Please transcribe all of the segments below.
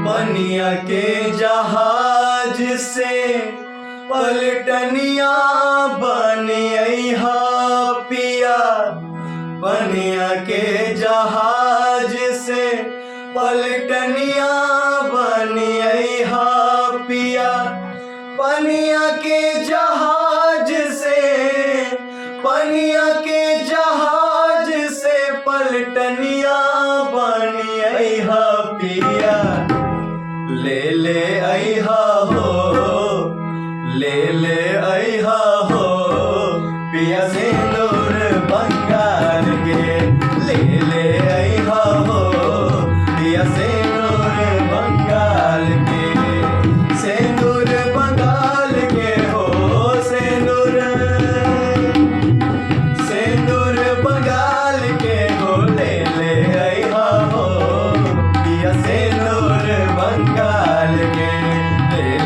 पनिया के जहाज से पलटनिया बनिया पिया। पनिया के जहाज से पलटनिया बनिया पिया। पनिया के जहाज से पलटनिया बनिया पिया। ले अइहा हो, ले अइहा हो पिया सिंदूर बंगाल के। ले अइहा हो पिया सिंदूर बंगाल के। सिंदूर बंगाल के हो, सिंदूर बंगाल के हो। ले अइहा हो पिया सिंदूर बंगाल के।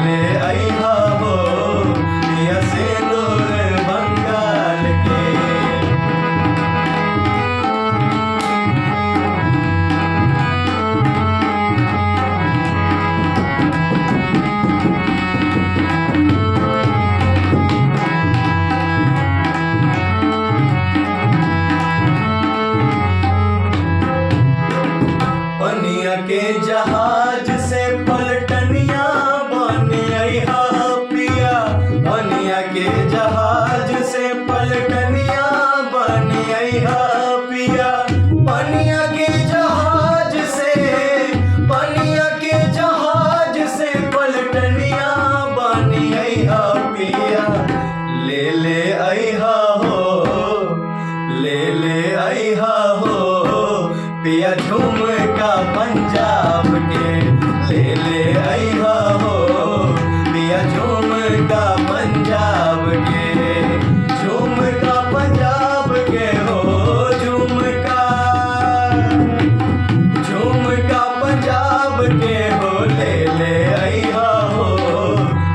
ले अइहा हो पिया सिंदूर बंगाल के। पनिया के जहाज से पलटनिया बनिया पिया। पनिया के जहाज से पलटनिया बनिया पिया। पनिया के जहाज से पलटनिया बनिया पिया। ले अइहा हो, ले अइहा हो पिया झुमका पंजाब के। ले अइहा हो पिया झुमका पंजाब के। झुमका पंजाब के हो, झुमका पंजाब के हो। ले अइहा हो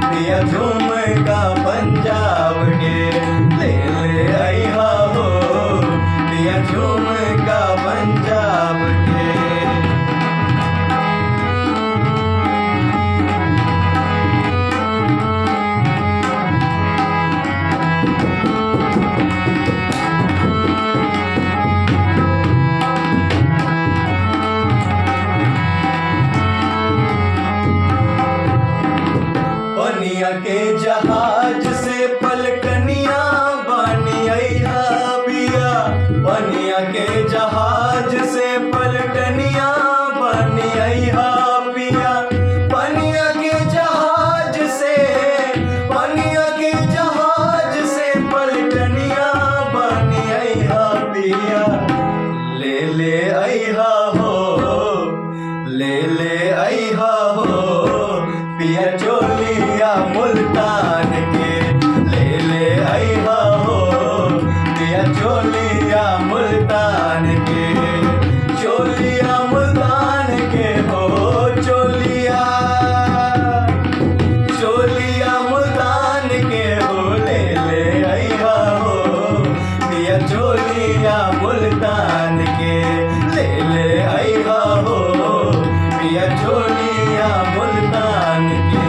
पिया झुमका पंजाब के। ले अइहा हो पिया झुमका पंजाब के। पनिया के जहाज से पलटनिया बनिया पिया। पनिया के जहाज से पलटनिया बनिया पिया। पनिया के जहाज से पलटनिया बनिया पिया। ले अइहा हो, ले अइहा हो पिया चोलिया मुल्तान के। ले अइहा हो पिया चोलिया मुल्तान के। चोलिया मुल्तान के हो, चोलिया मुल्तान के हो। ले अइहा हो पिया चोलिया मुल्तान के। ले अइहा हो पिया चोलिया मुल्तान के।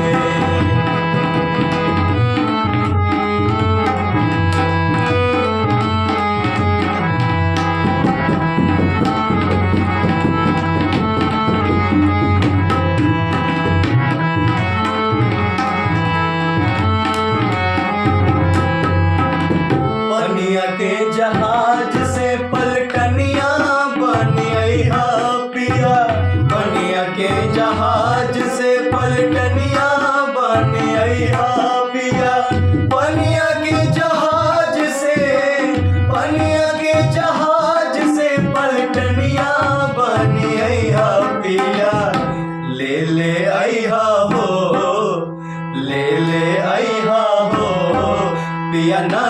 पनिया के जहाज से पलटनिया बनिया पिया। पनिया के जहाज से पलटनिया बनिया पिया। पनिया के जहाज से पलटनिया बनिया पिया। ले अइहा हो, ले अइहा हो पिया ना